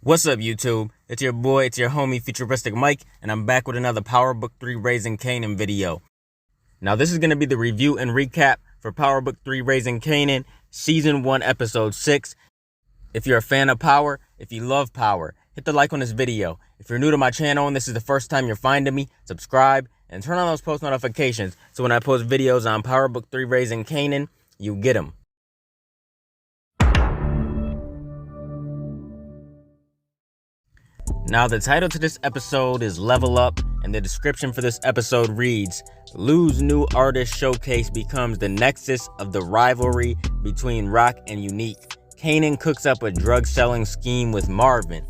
What's up, YouTube? It's your boy, it's your homie, FuturisticMike, and I'm back with another Power Book 3 Raising Kanan video. Now, this is going to be the review and recap for Power Book 3 Raising Kanan, Season 1, Episode 6. If you're a fan of Power, if you love Power, hit the like on this video. If you're new to my channel and this is the first time you're finding me, subscribe and turn on those post notifications so when I post videos on Power Book 3 Raising Kanan, you get them. Now, the title to this episode is Level Up, and the description for this episode reads, Lou's new artist showcase becomes the nexus of the rivalry between Rock and Unique. Kanan cooks up a drug-selling scheme with Marvin.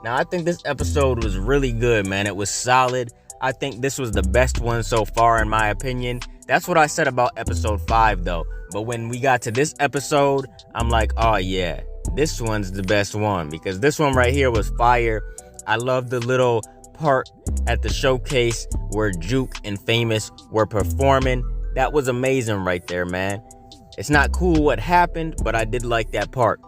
Now, I think this episode was really good, man. It was solid. I think this was the best one so far, in my opinion. That's what I said about episode 5, though. But when we got to this episode, I'm like, oh, yeah, this one's the best one, because this one right here was fire. I love the little part at the showcase where Juke and Famous were performing. That was amazing right there, man. It's not cool what happened, but I did like that part.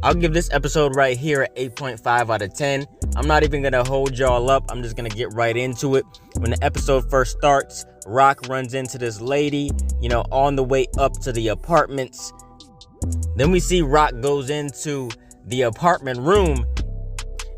I'll give this episode right here an 8.5 out of 10. I'm not even going to hold y'all up. I'm just going to get right into it. When the episode first starts, Rock runs into this lady, on the way up to the apartments. Then we see Rock goes into the apartment room,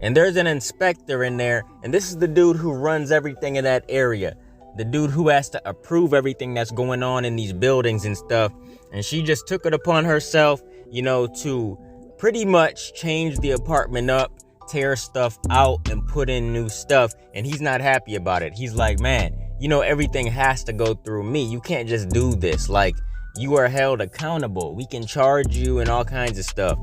and there's an inspector in there, and this is the dude who runs everything in that area. The dude who has to approve everything that's going on in these buildings and stuff. And she just took it upon herself, to pretty much change the apartment up, tear stuff out, and put in new stuff. And he's not happy about it. He's like, man, everything has to go through me. You can't just do this. Like, you are held accountable. We can charge you and all kinds of stuff.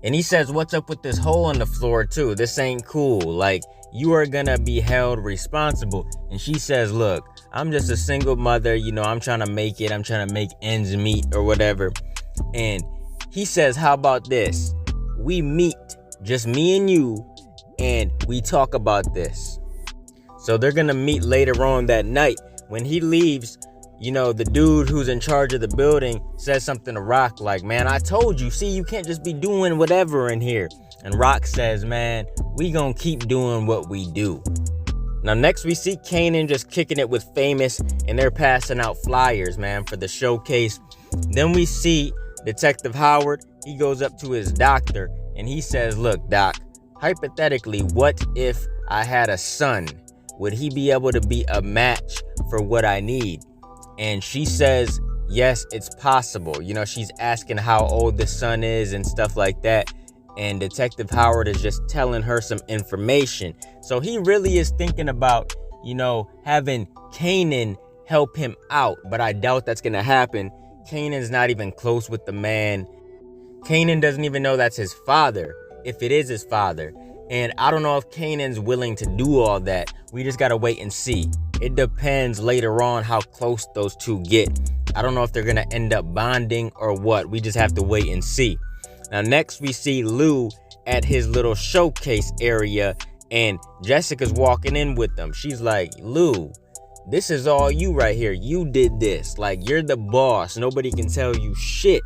And he says, what's up with this hole in the floor too? This ain't cool. Like, you are gonna be held responsible. And she says, look, I'm just a single mother. I'm trying to make it. I'm trying to make ends meet or whatever. And he says, how about this? We meet, just me and you, and we talk about this. So they're gonna meet later on that night. When he leaves, the dude who's in charge of the building says something to Rock like, man, I told you, see, you can't just be doing whatever in here. And Rock says, man, we gonna keep doing what we do. Now, next we see Kanan just kicking it with Famous, and they're passing out flyers, man, for the showcase. Then we see Detective Howard. He goes up to his doctor, and he says, look, doc, hypothetically, what if I had a son? Would he be able to be a match for what I need? And she says, yes, it's possible. She's asking how old the son is and stuff like that. And Detective Howard is just telling her some information. So he really is thinking about, having Kanan help him out. But I doubt that's going to happen. Kanan's not even close with the man. Kanan doesn't even know that's his father, if it is his father. And I don't know if Kanan's willing to do all that. We just got to wait and see. It depends later on how close those two get. I don't know if they're going to end up bonding or what. We just have to wait and see. Now, next we see Lou at his little showcase area, and Jessica's walking in with them. She's like, Lou, this is all you right here. You did this. Like, you're the boss. Nobody can tell you shit.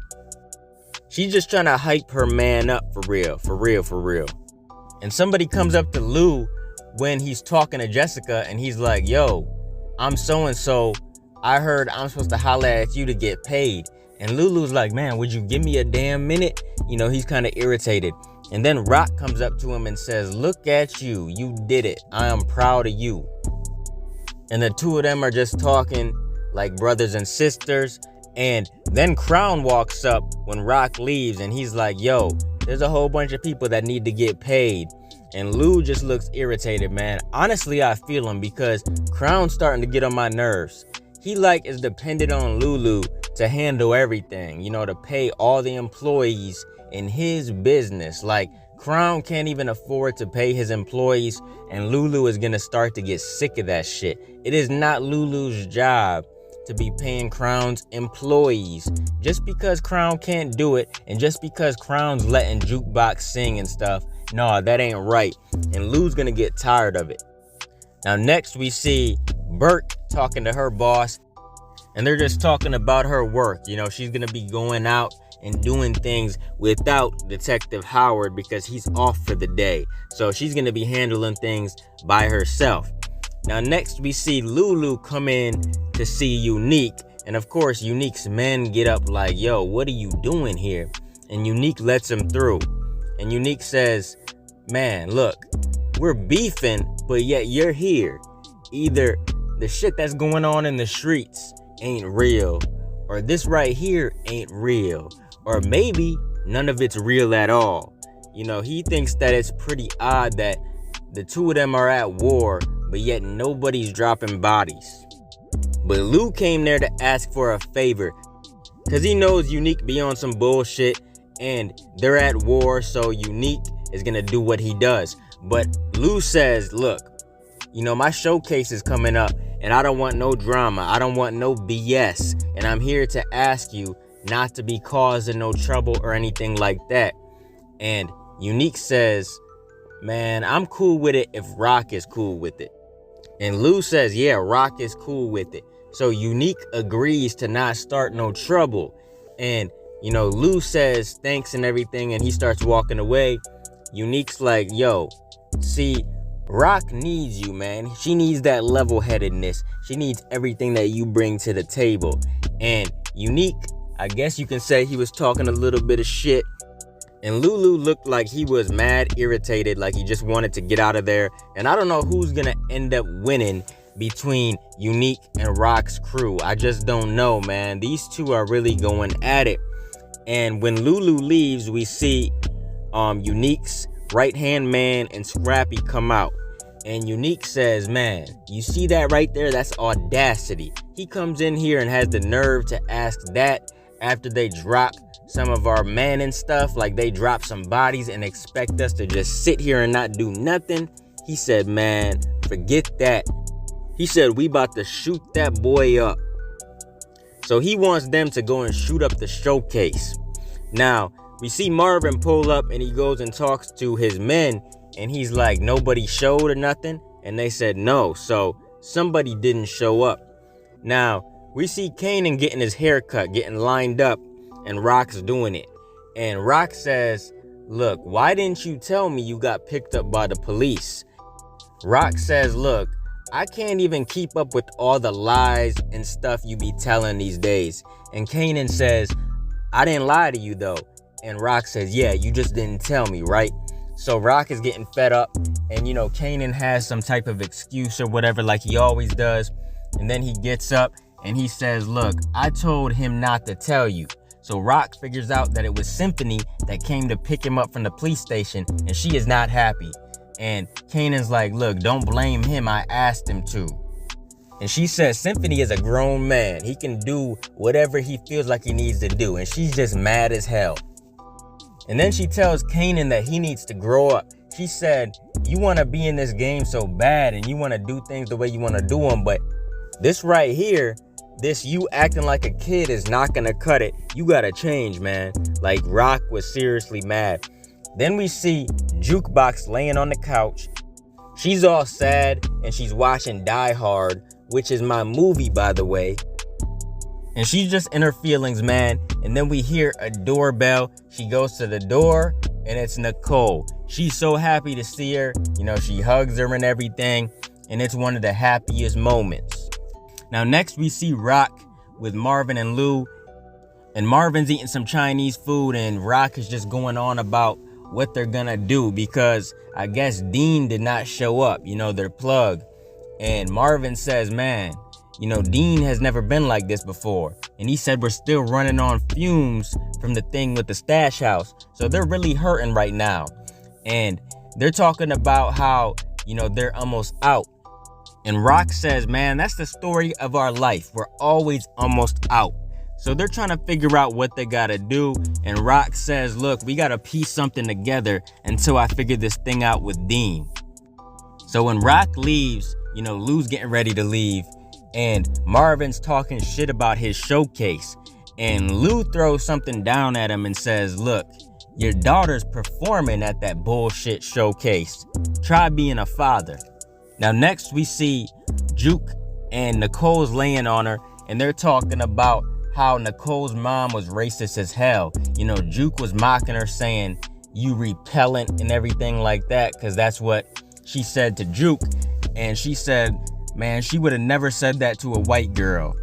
She's just trying to hype her man up for real, for real, for real. And somebody comes up to Lou when he's talking to Jessica, and he's like, yo, I'm so-and-so. I heard I'm supposed to holler at you to get paid. And Lulu's like, man, would you give me a damn minute? He's kind of irritated. And then Rock comes up to him and says, look at you. You did it. I am proud of you. And the two of them are just talking like brothers and sisters. And then Crown walks up when Rock leaves, and he's like, yo, there's a whole bunch of people that need to get paid. And Lou just looks irritated, man. Honestly, I feel him, because Crown's starting to get on my nerves. He is dependent on Lulu to handle everything, to pay all the employees in his business. Like, Crown can't even afford to pay his employees, and Lulu is gonna start to get sick of that shit. It is not Lulu's job to be paying Crown's employees. Just because Crown can't do it, and just because Crown's letting Jukebox sing and stuff, no, that ain't right. And Lou's gonna get tired of it. Now, next we see Bert talking to her boss, and they're just talking about her work. She's gonna be going out and doing things without Detective Howard because he's off for the day. So she's going to be handling things by herself. Now next we see Lulu come in to see Unique. And of course Unique's men get up like, yo, what are you doing here? And Unique lets him through. And Unique says, man, look, we're beefing, but yet you're here. Either the shit that's going on in the streets ain't real, or this right here ain't real, or maybe none of it's real at all. You know, he thinks that it's pretty odd that the two of them are at war, but yet nobody's dropping bodies. But Lou came there to ask for a favor, because he knows Unique be on some bullshit, and they're at war, so Unique is gonna do what he does. But Lou says, look, you know, my showcase is coming up, and I don't want no drama. I don't want no BS. And I'm here to ask you not to be causing no trouble or anything like that. And Unique says, man, I'm cool with it if Rock is cool with it. And Lou says, yeah, Rock is cool with it. So Unique agrees to not start no trouble. And, you know, Lou says thanks and everything, and he starts walking away. Unique's like, yo, see, Rock needs you, man. She needs that level-headedness. She needs everything that you bring to the table. And Unique, I guess you can say he was talking a little bit of shit. And Lulu looked like he was mad irritated, like he just wanted to get out of there. And I don't know who's gonna end up winning between Unique and Rock's crew. I just don't know, man. These two are really going at it. And when Lulu leaves, we see Unique's right-hand man and Scrappy come out. And Unique says, man, you see that right there? That's audacity. He comes in here and has the nerve to ask that after they drop some of our men and stuff, like they drop some bodies, and expect us to just sit here and not do nothing. He said, man, forget that. He said, we about to shoot that boy up. So he wants them to go and shoot up the showcase. Now, we see Marvin pull up, and he goes and talks to his men, and he's like, nobody showed or nothing? And they said no, so somebody didn't show up. Now, we see Kanan getting his hair cut, getting lined up, and Rock's doing it. And Rock says, look, why didn't you tell me you got picked up by the police? Rock says, look, I can't even keep up with all the lies and stuff you be telling these days. And Kanan says, I didn't lie to you though. And Rock says, yeah, you just didn't tell me, right? So Rock is getting fed up, and you know, Kanan has some type of excuse or whatever like he always does. And then he gets up and he says, look, I told him not to tell you. So Rock figures out that it was Symphony that came to pick him up from the police station, and she is not happy. And Kanan's like, look, don't blame him, I asked him to. And she says Symphony is a grown man. He can do whatever he feels like he needs to do. And she's just mad as hell. And then she tells Kanan that he needs to grow up. She said, you want to be in this game so bad, and you want to do things the way you want to do them, but this right here, this you acting like a kid is not going to cut it. You got to change, man. Like, Rock was seriously mad. Then we see Jukebox laying on the couch. She's all sad, and she's watching Die Hard, which is my movie, by the way. And she's just in her feelings, man. And then we hear a doorbell. She goes to the door, and it's Nicole. She's so happy to see her. You know, she hugs her and everything. And it's one of the happiest moments. Now, next we see Rock with Marvin and Lou. And Marvin's eating some Chinese food, and Rock is just going on about what they're gonna do, because I guess Dean did not show up, you know, their plug. And Marvin says, man, you know, Dean has never been like this before. And he said we're still running on fumes from the thing with the stash house. So they're really hurting right now. And they're talking about how, you know, they're almost out. And Rock says, man, that's the story of our life. We're always almost out. So they're trying to figure out what they gotta do. And Rock says, look, we gotta piece something together until I figure this thing out with Dean. So when Rock leaves, you know, Lou's getting ready to leave. And Marvin's talking shit about his showcase. And Lou throws something down at him and says, look, your daughter's performing at that bullshit showcase. Try being a father. Now next we see Juke and Nicole's laying on her, and they're talking about how Nicole's mom was racist as hell. You know, Juke was mocking her, saying, "You repellent," and everything like that, because that's what she said to Juke. And she said, man, she would have never said that to a white girl.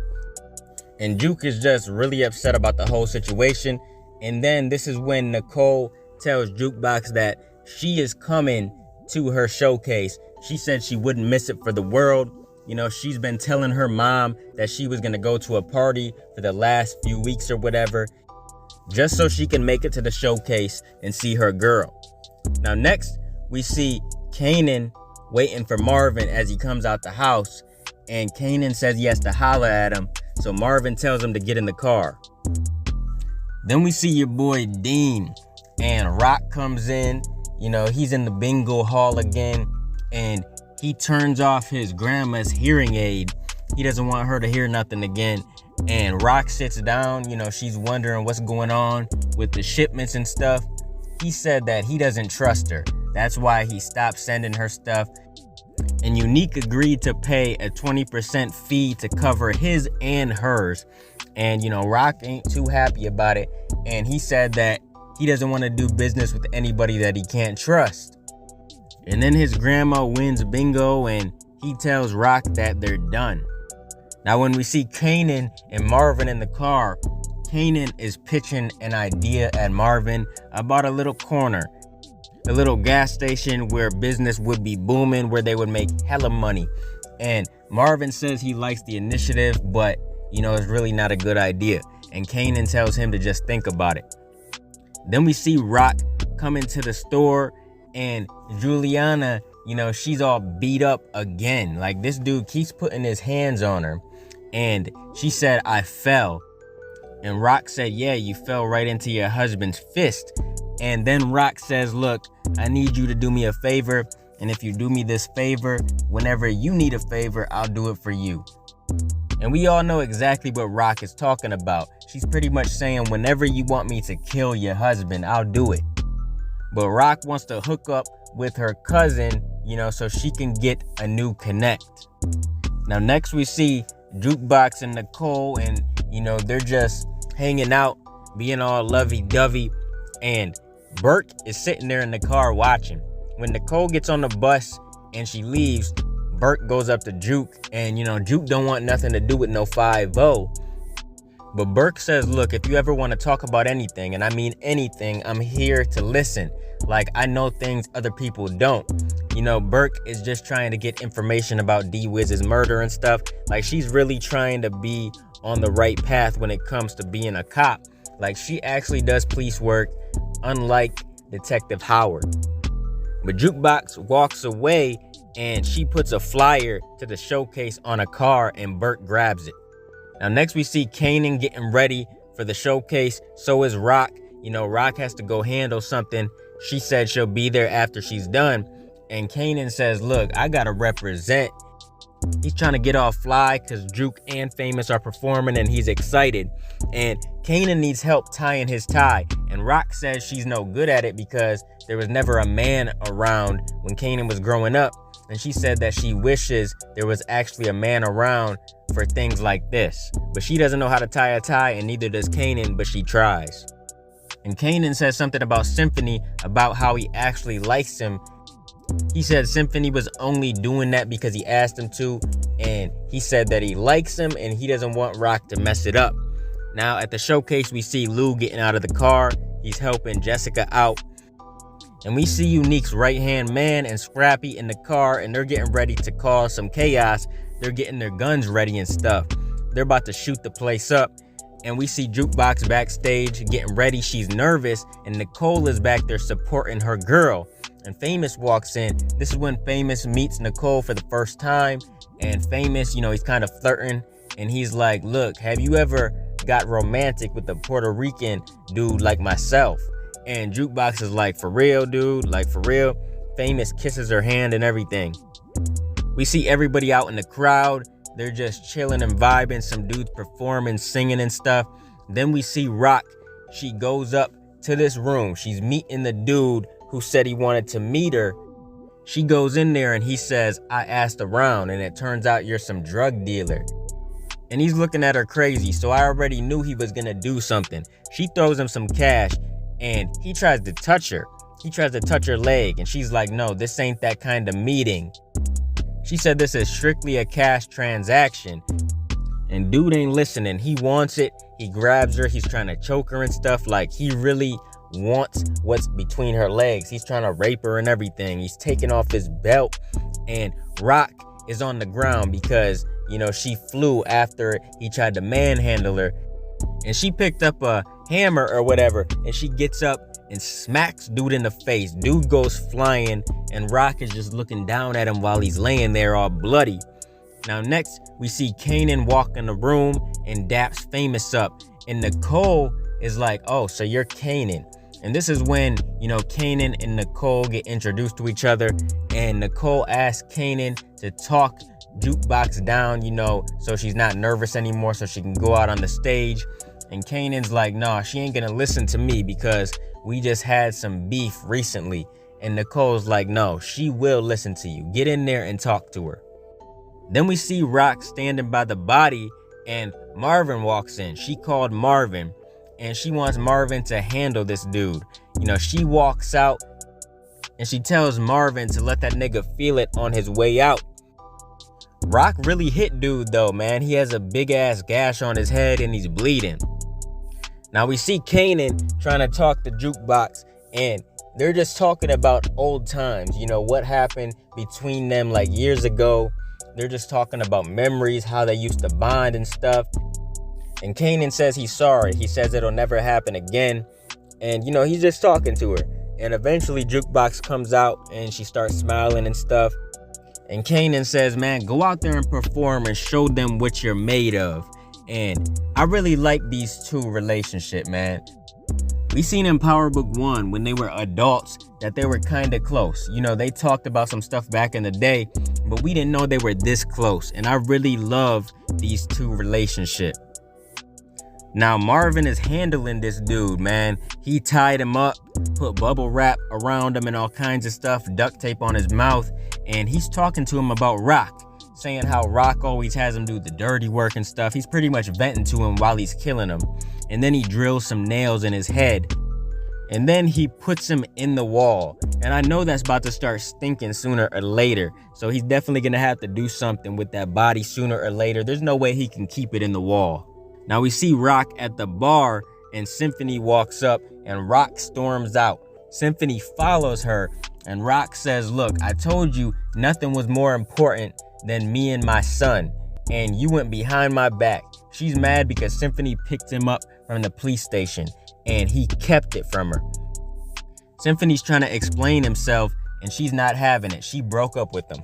And Juke is just really upset about the whole situation. And then this is when Nicole tells Jukebox that she is coming to her showcase. She said she wouldn't miss it for the world. You know, she's been telling her mom that she was going to go to a party for the last few weeks or whatever, just so she can make it to the showcase and see her girl. Now, next, we see Kanan waiting for Marvin as he comes out the house. And Kanan says he has to holler at him. So Marvin tells him to get in the car. Then we see your boy Dean. And Rock comes in. You know, he's in the bingo hall again. And he turns off his grandma's hearing aid. He doesn't want her to hear nothing again. And Rock sits down. You know, she's wondering what's going on with the shipments and stuff. He said that he doesn't trust her. That's why he stopped sending her stuff. And Unique agreed to pay a 20% fee to cover his and hers. And, you know, Rock ain't too happy about it. And he said that he doesn't want to do business with anybody that he can't trust. And then his grandma wins bingo and he tells Rock that they're done. Now, when we see Kanan and Marvin in the car, Kanan is pitching an idea at Marvin about a little corner. A little gas station where business would be booming, where they would make hella money. And Marvin says he likes the initiative, but, you know, it's really not a good idea. And Kanan tells him to just think about it. Then we see Rock come into the store, and Juliana, you know, she's all beat up again. Like, this dude keeps putting his hands on her. And she said, "I fell." And Rock said, "Yeah, you fell right into your husband's fist." And then Rock says, "Look, I need you to do me a favor. And if you do me this favor, whenever you need a favor, I'll do it for you." And we all know exactly what Rock is talking about. She's pretty much saying, whenever you want me to kill your husband, I'll do it. But Rock wants to hook up with her cousin, you know, so she can get a new connect. Now, next we see Jukebox and Nicole, and, you know, they're just hanging out, being all lovey-dovey. And Burke is sitting there in the car watching. When Nicole gets on the bus and she leaves, Burke goes up to Juke, and, you know, Juke don't want nothing to do with no 5-0. But Burke says, "Look, if you ever want to talk about anything, and I mean anything, I'm here to listen. Like, I know things other people don't." You know, Burke is just trying to get information about D-Wiz's murder and stuff. Like, she's really trying to be on the right path when it comes to being a cop. Like, she actually does police work, unlike Detective Howard. But Jukebox walks away, and she puts a flyer to the showcase on a car, and Burke grabs it. Now, next we see Kanan getting ready for the showcase. So is Rock. You know, Rock has to go handle something. She said she'll be there after she's done. And Kanan says, "Look, I gotta represent." He's trying to get off fly because Juke and Famous are performing, and he's excited. And Kanan needs help tying his tie. And Rock says she's no good at it because there was never a man around when Kanan was growing up. And she said that she wishes there was actually a man around for things like this. But she doesn't know how to tie a tie, and neither does Kanan, but she tries. And Kanan says something about Symphony, about how he actually likes him. He said Symphony was only doing that because he asked him to, and he said that he likes him and he doesn't want Rock to mess it up. Now, at the showcase, we see Lou getting out of the car. He's helping Jessica out. And we see Unique's right-hand man and Scrappy in the car, and they're getting ready to cause some chaos. They're getting their guns ready and stuff. They're about to shoot the place up. And we see Jukebox backstage getting ready. She's nervous, and Nicole is back there supporting her girl. And Famous walks in. This is when Famous meets Nicole for the first time. And Famous, you know, he's kind of flirting. And he's like, "Look, have you ever got romantic with a Puerto Rican dude like myself?" And Jukebox is like, "For real, dude? Like, for real?" Famous kisses her hand and everything. We see everybody out in the crowd. They're just chilling and vibing. Some dudes performing, singing and stuff. Then we see Rock. She goes up to this room. She's meeting the dude who said he wanted to meet her. She goes in there and he says, "I asked around, and it turns out you're some drug dealer." And he's looking at her crazy, so I already knew he was gonna do something. She throws him some cash, and he tries to touch her. He tries to touch her leg, and she's like, no, this ain't that kind of meeting. She said this is strictly a cash transaction. And dude ain't listening. He wants it. He grabs her. He's trying to choke her and stuff. Like, he really wants what's between her legs. He's trying to rape her and everything. He's taking off his belt. And Rock is on the ground because, you know, she flew after he tried to manhandle her. And she picked up a hammer or whatever. And she gets up and smacks dude in the face. Dude goes flying. And Rock is just looking down at him while he's laying there all bloody. Now next, we see Kanan walk in the room and daps Famous up. And Nicole is like, oh, so you're Kanan. And this is when, you know, Kanan and Nicole get introduced to each other. And Nicole asks Kanan to talk Jukebox down, you know, so she's not nervous anymore, so she can go out on the stage. And Kanan's like, nah, she ain't gonna listen to me because we just had some beef recently. And Nicole's like, no, she will listen to you. Get in there and talk to her. Then we see Rock standing by the body and Marvin walks in. She called Marvin and she wants Marvin to handle this dude. You know, she walks out and she tells Marvin to let that nigga feel it on his way out. Rock really hit dude though, man. He has a big ass gash on his head and he's bleeding. Now we see Kanan trying to talk to Jukebox and they're just talking about old times. You know, what happened between them like years ago. They're just talking about memories, how they used to bond and stuff. And Kanan says he's sorry. He says it'll never happen again. And, you know, he's just talking to her. And eventually Jukebox comes out and she starts smiling and stuff. And Kanan says, man, go out there and perform and show them what you're made of. And I really like these two relationship, man. We seen in Power Book 1 when they were adults that they were kind of close. You know, they talked about some stuff back in the day, but we didn't know they were this close. And I really love these two relationships. Now Marvin is handling this dude, man. He tied him up, put bubble wrap around him and all kinds of stuff, duct tape on his mouth, and he's talking to him about Rock, saying how Rock always has him do the dirty work and stuff. He's pretty much venting to him while he's killing him. And then he drills some nails in his head. And then he puts him in the wall. And I know that's about to start stinking sooner or later. So he's definitely going to have to do something with that body sooner or later. There's no way he can keep it in the wall. Now we see Rock at the bar and Symphony walks up and Rock storms out. Symphony follows her and Rock says, look, I told you nothing was more important than me and my son. And you went behind my back. She's mad because Symphony picked him up from the police station and he kept it from her. Symphony's trying to explain himself and she's not having it. She broke up with him.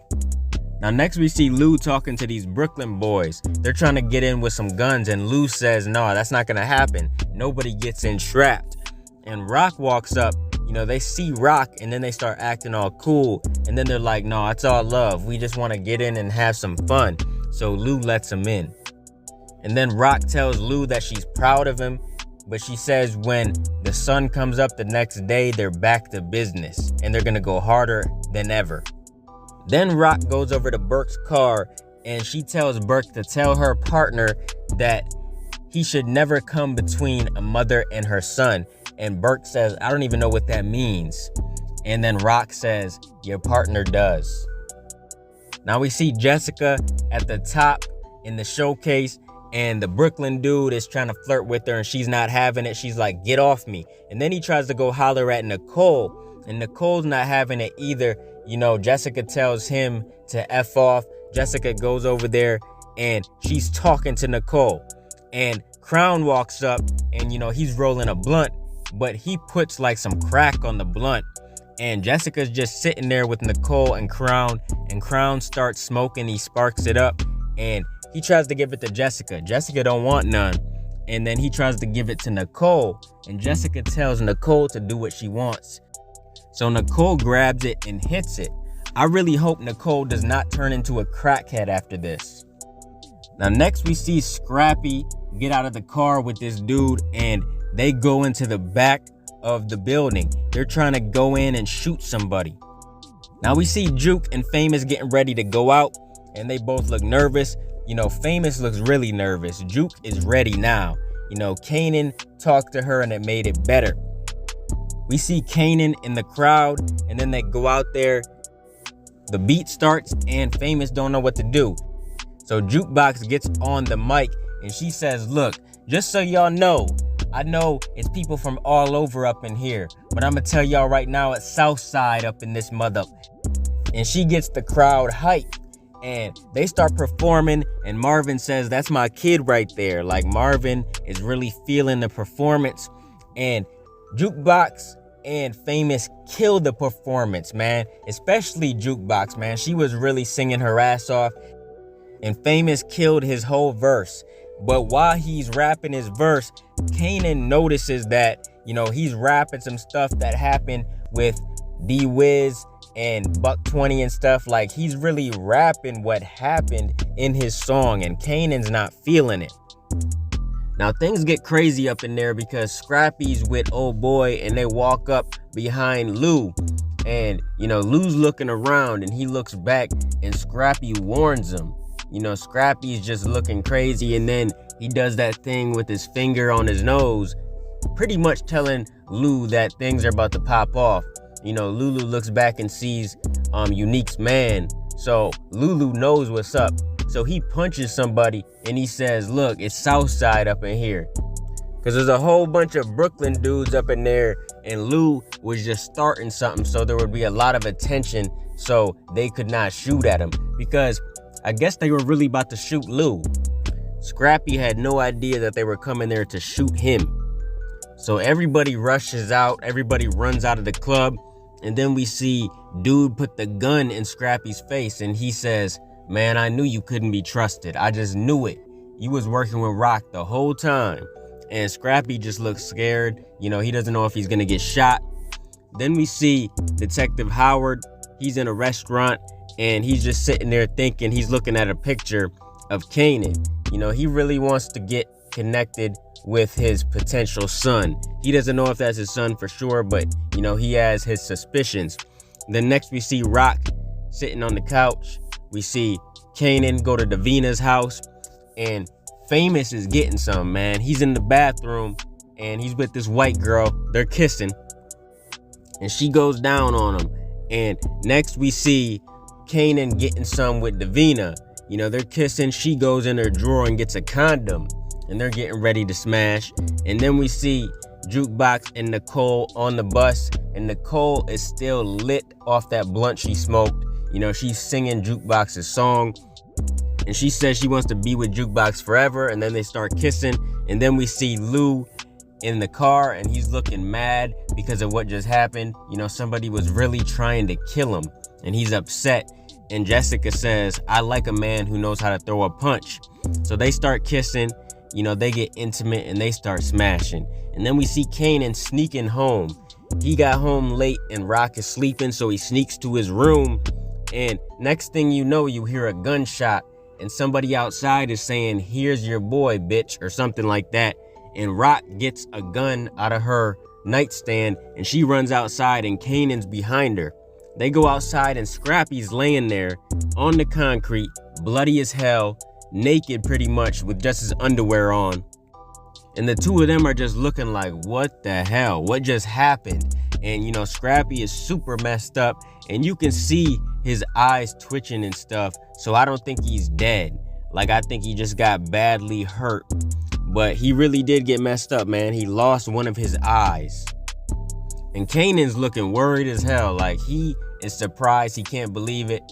Now next we see Lou talking to these Brooklyn boys. They're trying to get in with some guns and Lou says, no, that's not gonna happen. Nobody gets entrapped. And Rock walks up. You know, they see Rock and then they start acting all cool. And then they're like, no, it's all love. We just want to get in and have some fun. So Lou lets him in. And then Rock tells Lou that she's proud of him. But she says when the sun comes up the next day, they're back to business. And they're going to go harder than ever. Then Rock goes over to Burke's car. And she tells Burke to tell her partner that he should never come between a mother and her son. And Burke says, I don't even know what that means. And then Rock says, your partner does. Now we see Jessica at the top in the showcase. And the Brooklyn dude is trying to flirt with her and she's not having it. She's like, get off me. And then he tries to go holler at Nicole. And Nicole's not having it either. You know, Jessica tells him to F off. Jessica goes over there and she's talking to Nicole. And Crown walks up and, you know, he's rolling a blunt. But he puts like some crack on the blunt. And Jessica's just sitting there with Nicole and Crown. And Crown starts smoking. He sparks it up. And he tries to give it to Jessica. Jessica don't want none. And then he tries to give it to Nicole. And Jessica tells Nicole to do what she wants. So Nicole grabs it and hits it. I really hope Nicole does not turn into a crackhead after this. Now next we see Scrappy get out of the car with this dude. And they go into the back of the building. They're trying to go in and shoot somebody. Now we see Juke and Famous getting ready to go out. And they both look nervous. Famous looks really nervous. Juke is ready now. Kanan talked to her and it made it better. We see Kanan in the crowd, and then they go out there. The beat starts, and Famous don't know what to do. So Jukebox gets on the mic, and she says, look, just so y'all know, I know it's people from all over up in here, but I'm gonna tell y'all right now, it's Southside up in this mother. And she gets the crowd hyped, and they start performing, and Marvin says, that's my kid right there. Like, Marvin is really feeling the performance, and Jukebox and Famous killed the performance, man. Especially Jukebox, man. She was really singing her ass off, and Famous killed his whole verse. But while he's rapping his verse, Kanan notices that, he's rapping some stuff that happened with D-Wiz and Buck 20 and stuff. Like, he's really rapping what happened in his song, and Kanan's not feeling it. Now, things get crazy up in there because Scrappy's with old boy, and they walk up behind Lou. And, Lou's looking around, and he looks back, and Scrappy warns him. Scrappy's just looking crazy, and then he does that thing with his finger on his nose, pretty much telling Lou that things are about to pop off. Lulu looks back and sees Unique's man, so Lulu knows what's up. So he punches somebody, and he says, look, it's Southside up in here. Because there's a whole bunch of Brooklyn dudes up in there, and Lou was just starting something, so there would be a lot of attention, so they could not shoot at him. Because I guess they were really about to shoot Lou. Scrappy had no idea that they were coming there to shoot him. So everybody rushes out, everybody runs out of the club, and then we see dude put the gun in Scrappy's face, and he says, man, I knew you couldn't be trusted. I just knew it. You was working with Rock the whole time. And Scrappy just looks scared. He doesn't know if he's gonna get shot. Then we see Detective Howard. He's in a restaurant, and he's just sitting there thinking. He's looking at a picture of Kanan. He really wants to get connected with his potential son. He doesn't know if that's his son for sure, but, he has his suspicions. Then next we see Rock sitting on the couch. We see Kanan go to Davina's house, and Famous is getting some, man. He's in the bathroom, and he's with this white girl. They're kissing, and she goes down on him. And next we see Kanan getting some with Davina. They're kissing. She goes in her drawer and gets a condom, and they're getting ready to smash. And then we see Jukebox and Nicole on the bus, and Nicole is still lit off that blunt she smoked. She's singing Jukebox's song, and she says she wants to be with Jukebox forever, and then they start kissing. And then we see Lou in the car, and he's looking mad because of what just happened. Somebody was really trying to kill him, and he's upset. And Jessica says, I like a man who knows how to throw a punch. So they start kissing, they get intimate, and they start smashing. And then we see Kanan sneaking home. He got home late, and Rock is sleeping, so he sneaks to his room. And next thing you know, you hear a gunshot, and somebody outside is saying, here's your boy, bitch, or something like that. And Rock gets a gun out of her nightstand, and she runs outside, and Kanan's behind her. They go outside, and Scrappy's laying there on the concrete, bloody as hell, naked pretty much, with just his underwear on. And the two of them are just looking like, what the hell? What just happened? And, Scrappy is super messed up, and you can see his eyes twitching and stuff. So I don't think he's dead. Like, I think he just got badly hurt. But he really did get messed up, man. He lost one of his eyes. And Kanan's looking worried as hell. Like, he is surprised. He can't believe it.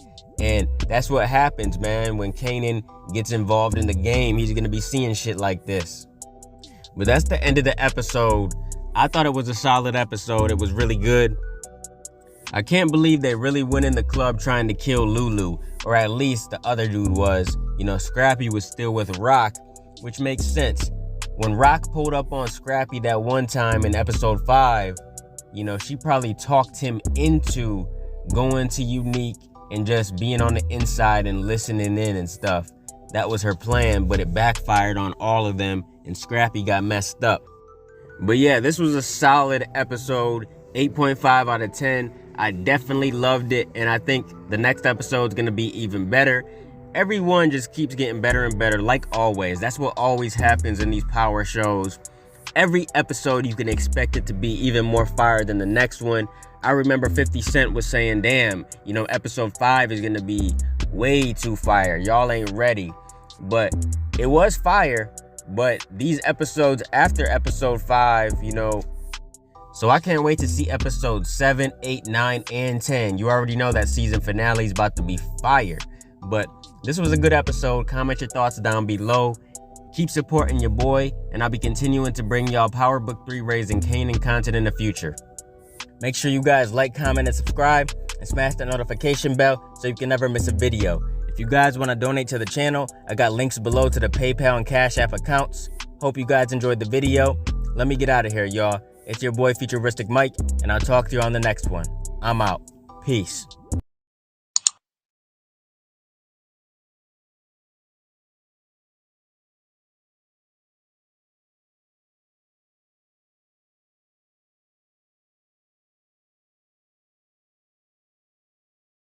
And that's what happens, man. When Kanan gets involved in the game, he's going to be seeing shit like this. But that's the end of the episode. I thought it was a solid episode. It was really good. I can't believe they really went in the club trying to kill Lulu, or at least the other dude was. Scrappy was still with Rock, which makes sense. When Rock pulled up on Scrappy that one time in episode 5, she probably talked him into going to Unique and just being on the inside and listening in and stuff. That was her plan, but it backfired on all of them, and Scrappy got messed up. But yeah, this was a solid episode, 8.5 out of 10. I definitely loved it, and I think the next episode is going to be even better. everyone just keeps getting better and better, like always. That's what always happens in these power shows. Every episode you can expect it to be even more fire than the next one. I remember 50 Cent was saying, damn, episode 5 is gonna be way too fire. Y'all ain't ready. But it was fire. But these episodes after episode 5, so I can't wait to see episodes 7, 8, 9, and 10. You already know that season finale is about to be fire. But this was a good episode. Comment your thoughts down below. Keep supporting your boy, and I'll be continuing to bring y'all Power Book 3 Raising Kanan content in the future. Make sure you guys like, comment, and subscribe, and smash that notification bell so you can never miss a video. If you guys want to donate to the channel, I got links below to the PayPal and Cash App accounts. Hope you guys enjoyed the video. Let me get out of here, y'all. It's your boy FuturisticMike, and I'll talk to you on the next one. I'm out. Peace.